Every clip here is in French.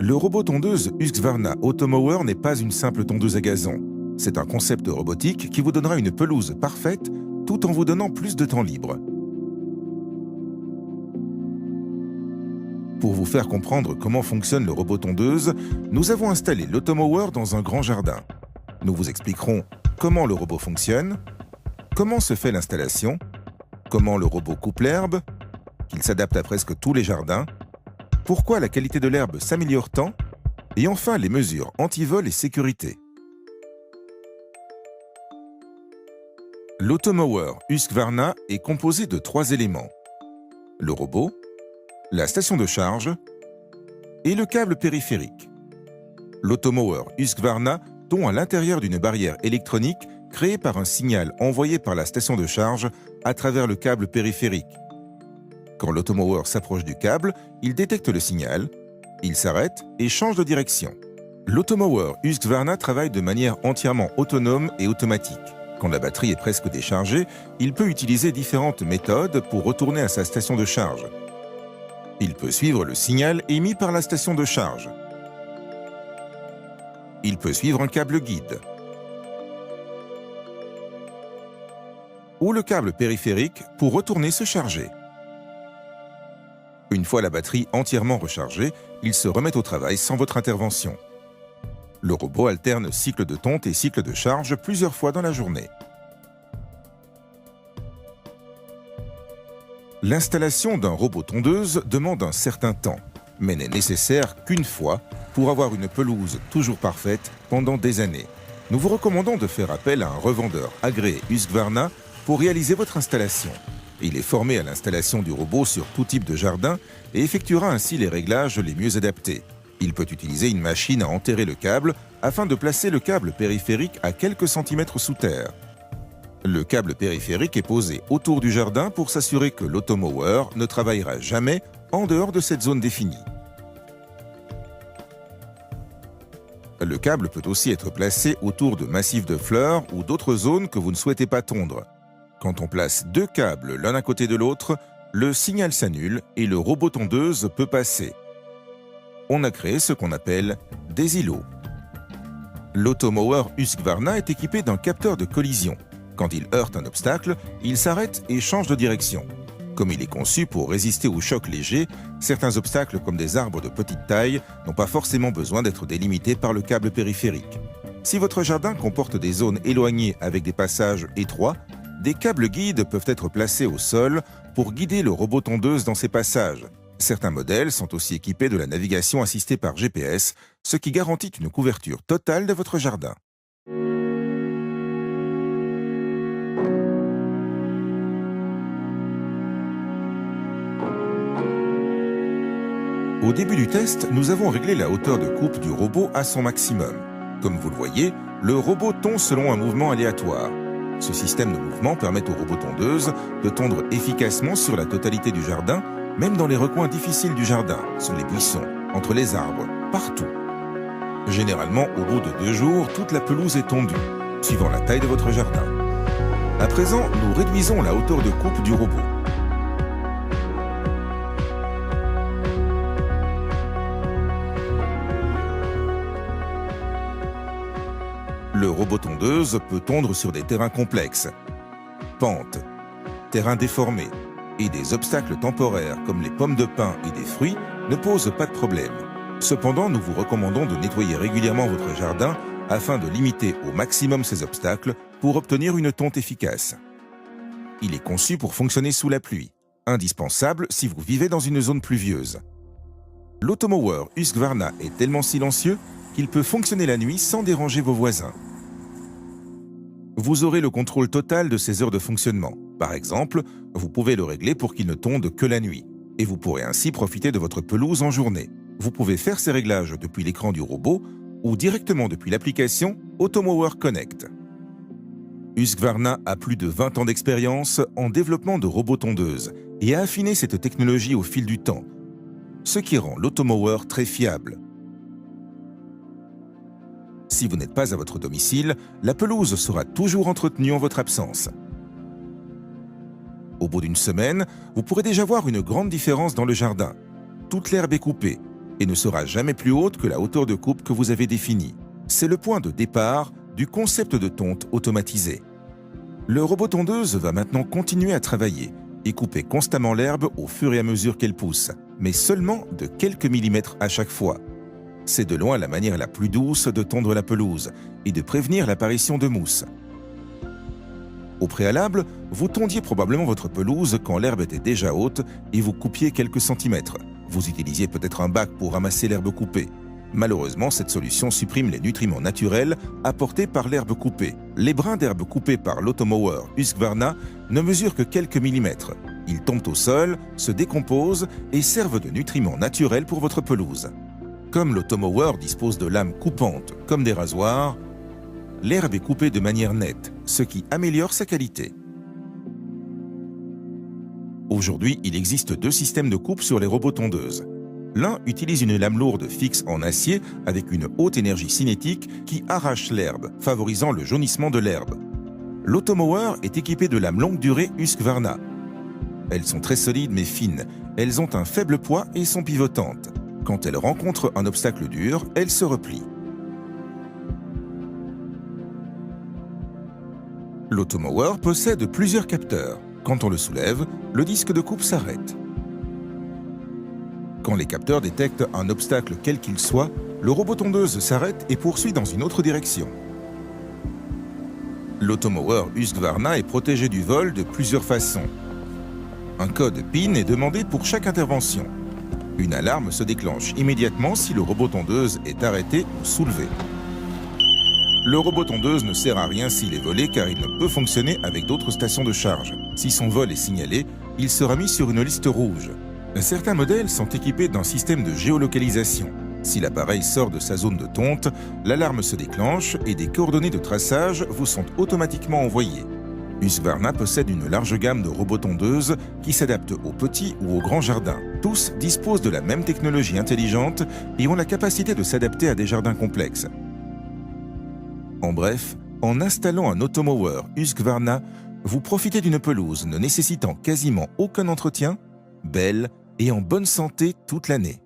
Le robot tondeuse Husqvarna Automower n'est pas une simple tondeuse à gazon. C'est un concept robotique qui vous donnera une pelouse parfaite tout en vous donnant plus de temps libre. Pour vous faire comprendre comment fonctionne le robot tondeuse, nous avons installé l'Automower dans un grand jardin. Nous vous expliquerons comment le robot fonctionne, comment se fait l'installation, comment le robot coupe l'herbe, qu'il s'adapte à presque tous les jardins, pourquoi la qualité de l'herbe s'améliore tant, et enfin les mesures anti-vol et sécurité. L'Automower Husqvarna est composé de 3 éléments: le robot, la station de charge et le câble périphérique. L'Automower Husqvarna tombe à l'intérieur d'une barrière électronique créée par un signal envoyé par la station de charge à travers le câble périphérique. Quand l'Automower s'approche du câble, il détecte le signal, il s'arrête et change de direction. L'Automower Husqvarna travaille de manière entièrement autonome et automatique. Quand la batterie est presque déchargée, il peut utiliser différentes méthodes pour retourner à sa station de charge. Il peut suivre le signal émis par la station de charge. Il peut suivre un câble guide ou le câble périphérique pour retourner se charger. Une fois la batterie entièrement rechargée, il se remet au travail sans votre intervention. Le robot alterne cycle de tonte et cycle de charge plusieurs fois dans la journée. L'installation d'un robot tondeuse demande un certain temps, mais n'est nécessaire qu'une fois pour avoir une pelouse toujours parfaite pendant des années. Nous vous recommandons de faire appel à un revendeur agréé Husqvarna pour réaliser votre installation. Il est formé à l'installation du robot sur tout type de jardin et effectuera ainsi les réglages les mieux adaptés. Il peut utiliser une machine à enterrer le câble afin de placer le câble périphérique à quelques centimètres sous terre. Le câble périphérique est posé autour du jardin pour s'assurer que l'Automower ne travaillera jamais en dehors de cette zone définie. Le câble peut aussi être placé autour de massifs de fleurs ou d'autres zones que vous ne souhaitez pas tondre. Quand on place 2 câbles l'un à côté de l'autre, le signal s'annule et le robot tondeuse peut passer. On a créé ce qu'on appelle des îlots. L'Automower Husqvarna est équipé d'un capteur de collision. Quand il heurte un obstacle, il s'arrête et change de direction. Comme il est conçu pour résister aux chocs légers, certains obstacles comme des arbres de petite taille n'ont pas forcément besoin d'être délimités par le câble périphérique. Si votre jardin comporte des zones éloignées avec des passages étroits, des câbles guides peuvent être placés au sol pour guider le robot tondeuse dans ces passages. Certains modèles sont aussi équipés de la navigation assistée par GPS, ce qui garantit une couverture totale de votre jardin. Au début du test, nous avons réglé la hauteur de coupe du robot à son maximum. Comme vous le voyez, le robot tond selon un mouvement aléatoire. Ce système de mouvement permet au robot tondeuse de tondre efficacement sur la totalité du jardin, même dans les recoins difficiles du jardin, sous les buissons, entre les arbres, partout. Généralement, au bout de 2 jours, toute la pelouse est tondue, suivant la taille de votre jardin. À présent, nous réduisons la hauteur de coupe du robot. Le robot tondeuse peut tondre sur des terrains complexes, pentes, terrains déformés, et des obstacles temporaires comme les pommes de pin et des fruits ne posent pas de problème. Cependant, nous vous recommandons de nettoyer régulièrement votre jardin afin de limiter au maximum ces obstacles pour obtenir une tonte efficace. Il est conçu pour fonctionner sous la pluie, indispensable si vous vivez dans une zone pluvieuse. L'Automower Husqvarna est tellement silencieux qu'il peut fonctionner la nuit sans déranger vos voisins. Vous aurez le contrôle total de ses heures de fonctionnement. Par exemple, vous pouvez le régler pour qu'il ne tonde que la nuit, et vous pourrez ainsi profiter de votre pelouse en journée. Vous pouvez faire ces réglages depuis l'écran du robot ou directement depuis l'application Automower Connect. Husqvarna a plus de 20 ans d'expérience en développement de robots tondeuses et a affiné cette technologie au fil du temps, ce qui rend l'Automower très fiable. Si vous n'êtes pas à votre domicile, la pelouse sera toujours entretenue en votre absence. Au bout d'une semaine, vous pourrez déjà voir une grande différence dans le jardin. Toute l'herbe est coupée, et ne sera jamais plus haute que la hauteur de coupe que vous avez définie. C'est le point de départ du concept de tonte automatisé. Le robot tondeuse va maintenant continuer à travailler et couper constamment l'herbe au fur et à mesure qu'elle pousse, mais seulement de quelques millimètres à chaque fois. C'est de loin la manière la plus douce de tondre la pelouse et de prévenir l'apparition de mousse. Au préalable, vous tondiez probablement votre pelouse quand l'herbe était déjà haute et vous coupiez quelques centimètres. Vous utilisiez peut-être un bac pour ramasser l'herbe coupée. Malheureusement, cette solution supprime les nutriments naturels apportés par l'herbe coupée. Les brins d'herbe coupés par l'automower Husqvarna ne mesurent que quelques millimètres. Ils tombent au sol, se décomposent et servent de nutriments naturels pour votre pelouse. Comme l'automower dispose de lames coupantes comme des rasoirs, l'herbe est coupée de manière nette, ce qui améliore sa qualité. Aujourd'hui, il existe 2 systèmes de coupe sur les robots tondeuses. L'un utilise une lame lourde fixe en acier avec une haute énergie cinétique qui arrache l'herbe, favorisant le jaunissement de l'herbe. L'automower est équipé de lames longue durée Husqvarna. Elles sont très solides mais fines, elles ont un faible poids et sont pivotantes. Quand elles rencontrent un obstacle dur, elles se replient. L'automower possède plusieurs capteurs. Quand on le soulève, le disque de coupe s'arrête. Quand les capteurs détectent un obstacle quel qu'il soit, le robot tondeuse s'arrête et poursuit dans une autre direction. L'automower Husqvarna est protégé du vol de plusieurs façons. Un code PIN est demandé pour chaque intervention. Une alarme se déclenche immédiatement si le robot tondeuse est arrêté ou soulevé. Le robot tondeuse ne sert à rien s'il est volé car il ne peut fonctionner avec d'autres stations de charge. Si son vol est signalé, il sera mis sur une liste rouge. Certains modèles sont équipés d'un système de géolocalisation. Si l'appareil sort de sa zone de tonte, l'alarme se déclenche et des coordonnées de traçage vous sont automatiquement envoyées. Husqvarna possède une large gamme de robots tondeuses qui s'adaptent aux petits ou aux grands jardins. Tous disposent de la même technologie intelligente et ont la capacité de s'adapter à des jardins complexes. En bref, en installant un automower Husqvarna, vous profitez d'une pelouse ne nécessitant quasiment aucun entretien, belle et en bonne santé toute l'année.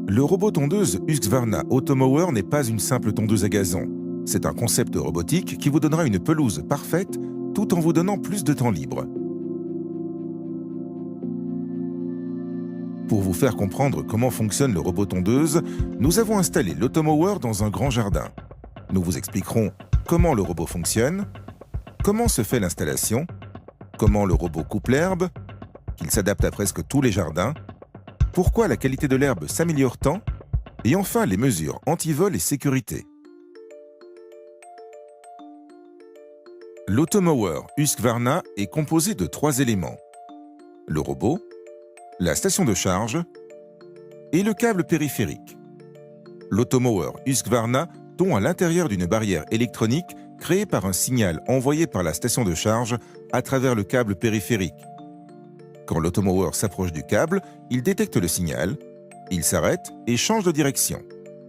Le robot tondeuse Husqvarna Automower n'est pas une simple tondeuse à gazon. C'est un concept robotique qui vous donnera une pelouse parfaite tout en vous donnant plus de temps libre. Pour vous faire comprendre comment fonctionne le robot tondeuse, nous avons installé l'automower dans un grand jardin. Nous vous expliquerons comment le robot fonctionne, comment se fait l'installation, comment le robot coupe l'herbe, qu'il s'adapte à presque tous les jardins, pourquoi la qualité de l'herbe s'améliore tant, et enfin les mesures anti-vol et sécurité. L'automower Husqvarna est composé de 3 éléments. Le robot, la station de charge et le câble périphérique. L'automower Husqvarna tombe à l'intérieur d'une barrière électronique créée par un signal envoyé par la station de charge à travers le câble périphérique. Quand l'automower s'approche du câble, il détecte le signal, il s'arrête et change de direction.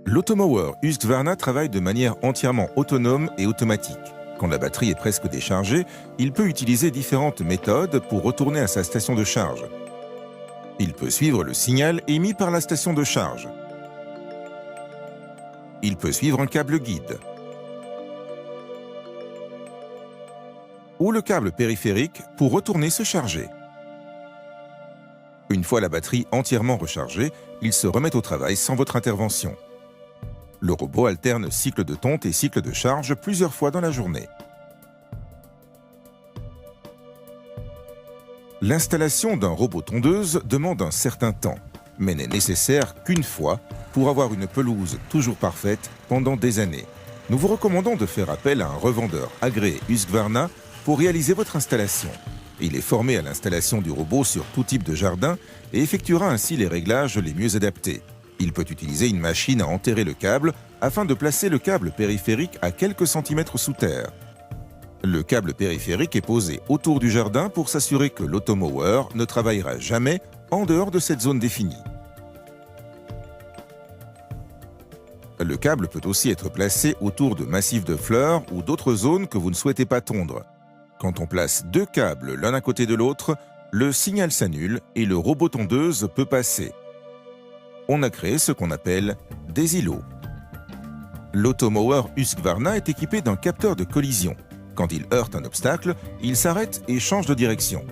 L'automower Husqvarna travaille de manière entièrement autonome et automatique. Quand la batterie est presque déchargée, il peut utiliser différentes méthodes pour retourner à sa station de charge. Il peut suivre le signal émis par la station de charge. Il peut suivre un câble guide. Ou le câble périphérique pour retourner se charger. Une fois la batterie entièrement rechargée, il se remet au travail sans votre intervention. Le robot alterne cycle de tonte et cycle de charge plusieurs fois dans la journée. L'installation d'un robot tondeuse demande un certain temps, mais n'est nécessaire qu'une fois pour avoir une pelouse toujours parfaite pendant des années. Nous vous recommandons de faire appel à un revendeur agréé Husqvarna pour réaliser votre installation. Il est formé à l'installation du robot sur tout type de jardin et effectuera ainsi les réglages les mieux adaptés. Il peut utiliser une machine à enterrer le câble afin de placer le câble périphérique à quelques centimètres sous terre. Le câble périphérique est posé autour du jardin pour s'assurer que l'automower ne travaillera jamais en dehors de cette zone définie. Le câble peut aussi être placé autour de massifs de fleurs ou d'autres zones que vous ne souhaitez pas tondre. Quand on place deux câbles l'un à côté de l'autre, le signal s'annule et le robot tondeuse peut passer. On a créé ce qu'on appelle des îlots. L'Automower Husqvarna est équipé d'un capteur de collision. Quand il heurte un obstacle, il s'arrête et change de direction.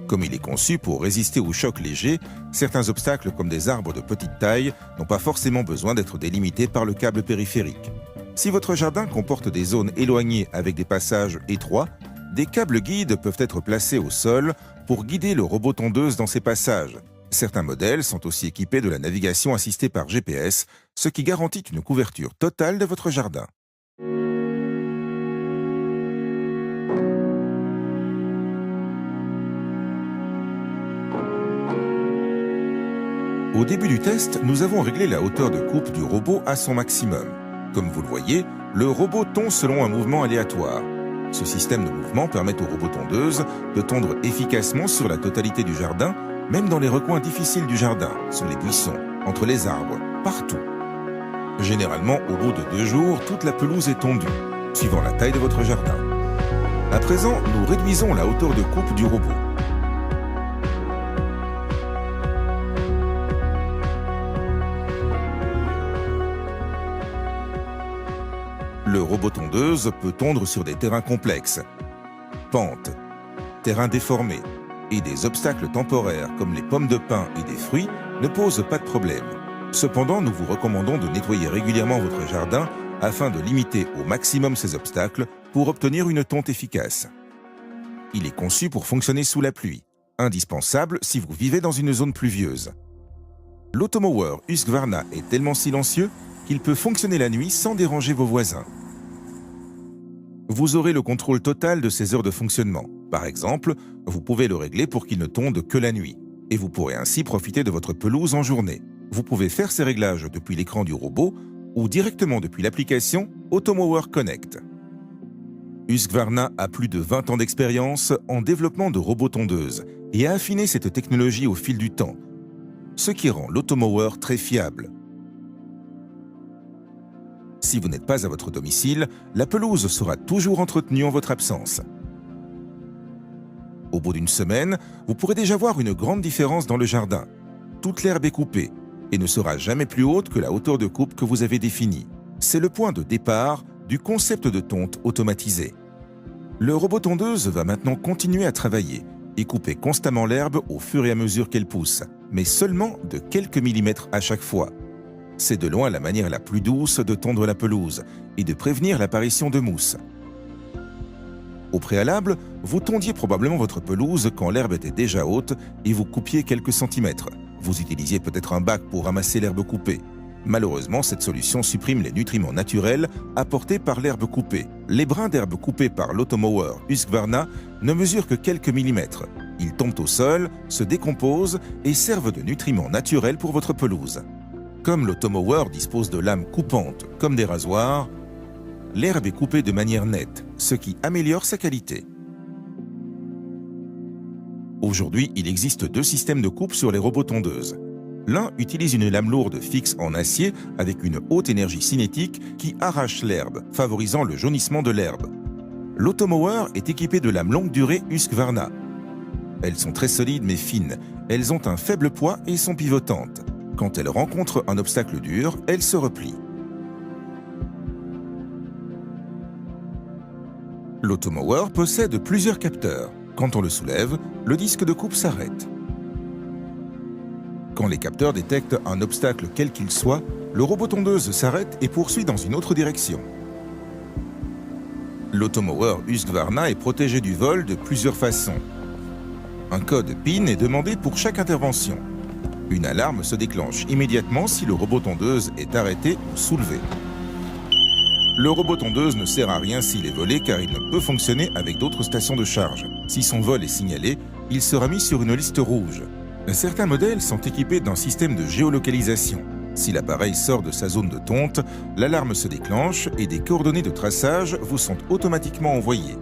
Comme il est conçu pour résister aux chocs légers, certains obstacles comme des arbres de petite taille n'ont pas forcément besoin d'être délimités par le câble périphérique. Si votre jardin comporte des zones éloignées avec des passages étroits, des câbles guides peuvent être placés au sol pour guider le robot tondeuse dans ces passages. Certains modèles sont aussi équipés de la navigation assistée par GPS, ce qui garantit une couverture totale de votre jardin. Au début du test, nous avons réglé la hauteur de coupe du robot à son maximum. Comme vous le voyez, le robot tond selon un mouvement aléatoire. Ce système de mouvement permet au robot tondeuse de tondre efficacement sur la totalité du jardin, même dans les recoins difficiles du jardin, sous les buissons, entre les arbres, partout. Généralement, au bout de 2 jours, toute la pelouse est tondue, suivant la taille de votre jardin. À présent, nous réduisons la hauteur de coupe du robot. Le robot tondeuse peut tondre sur des terrains complexes, pentes, terrains déformés, et des obstacles temporaires comme les pommes de pin et des fruits ne posent pas de problème. Cependant, nous vous recommandons de nettoyer régulièrement votre jardin afin de limiter au maximum ces obstacles pour obtenir une tonte efficace. Il est conçu pour fonctionner sous la pluie, indispensable si vous vivez dans une zone pluvieuse. L'Automower Husqvarna est tellement silencieux qu'il peut fonctionner la nuit sans déranger vos voisins. Vous aurez le contrôle total de ses heures de fonctionnement. Par exemple, vous pouvez le régler pour qu'il ne tonde que la nuit, et vous pourrez ainsi profiter de votre pelouse en journée. Vous pouvez faire ces réglages depuis l'écran du robot ou directement depuis l'application Automower Connect. Husqvarna a plus de 20 ans d'expérience en développement de robots tondeuses et a affiné cette technologie au fil du temps, ce qui rend l'Automower très fiable. Si vous n'êtes pas à votre domicile, la pelouse sera toujours entretenue en votre absence. Au bout d'une semaine, vous pourrez déjà voir une grande différence dans le jardin. Toute l'herbe est coupée et ne sera jamais plus haute que la hauteur de coupe que vous avez définie. C'est le point de départ du concept de tonte automatisé. Le robot tondeuse va maintenant continuer à travailler et couper constamment l'herbe au fur et à mesure qu'elle pousse, mais seulement de quelques millimètres à chaque fois. C'est de loin la manière la plus douce de tondre la pelouse et de prévenir l'apparition de mousse. Au préalable, vous tondiez probablement votre pelouse quand l'herbe était déjà haute et vous coupiez quelques centimètres. Vous utilisiez peut-être un bac pour ramasser l'herbe coupée. Malheureusement, cette solution supprime les nutriments naturels apportés par l'herbe coupée. Les brins d'herbe coupés par l'Automower Husqvarna ne mesurent que quelques millimètres. Ils tombent au sol, se décomposent et servent de nutriments naturels pour votre pelouse. Comme l'Automower dispose de lames coupantes comme des rasoirs, l'herbe est coupée de manière nette, ce qui améliore sa qualité. Aujourd'hui, il existe 2 systèmes de coupe sur les robots tondeuses. L'un utilise une lame lourde fixe en acier avec une haute énergie cinétique qui arrache l'herbe, favorisant le jaunissement de l'herbe. L'Automower est équipé de lames longue durée Husqvarna. Elles sont très solides mais fines, elles ont un faible poids et sont pivotantes. Quand elles rencontrent un obstacle dur, elles se replient. L'Automower possède plusieurs capteurs. Quand on le soulève, le disque de coupe s'arrête. Quand les capteurs détectent un obstacle quel qu'il soit, le robot tondeuse s'arrête et poursuit dans une autre direction. L'Automower Husqvarna est protégé du vol de plusieurs façons. Un code PIN est demandé pour chaque intervention. Une alarme se déclenche immédiatement si le robot tondeuse est arrêté ou soulevé. Le robot tondeuse ne sert à rien s'il est volé car il ne peut fonctionner avec d'autres stations de charge. Si son vol est signalé, il sera mis sur une liste rouge. Certains modèles sont équipés d'un système de géolocalisation. Si l'appareil sort de sa zone de tonte, l'alarme se déclenche et des coordonnées de traçage vous sont automatiquement envoyées.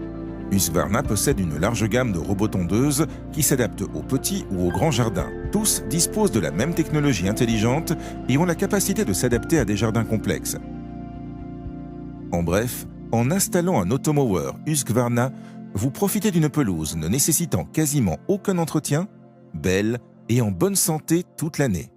Husqvarna possède une large gamme de robots tondeuses qui s'adaptent aux petits ou aux grands jardins. Tous disposent de la même technologie intelligente et ont la capacité de s'adapter à des jardins complexes. En bref, en installant un automower Husqvarna, vous profitez d'une pelouse ne nécessitant quasiment aucun entretien, belle et en bonne santé toute l'année.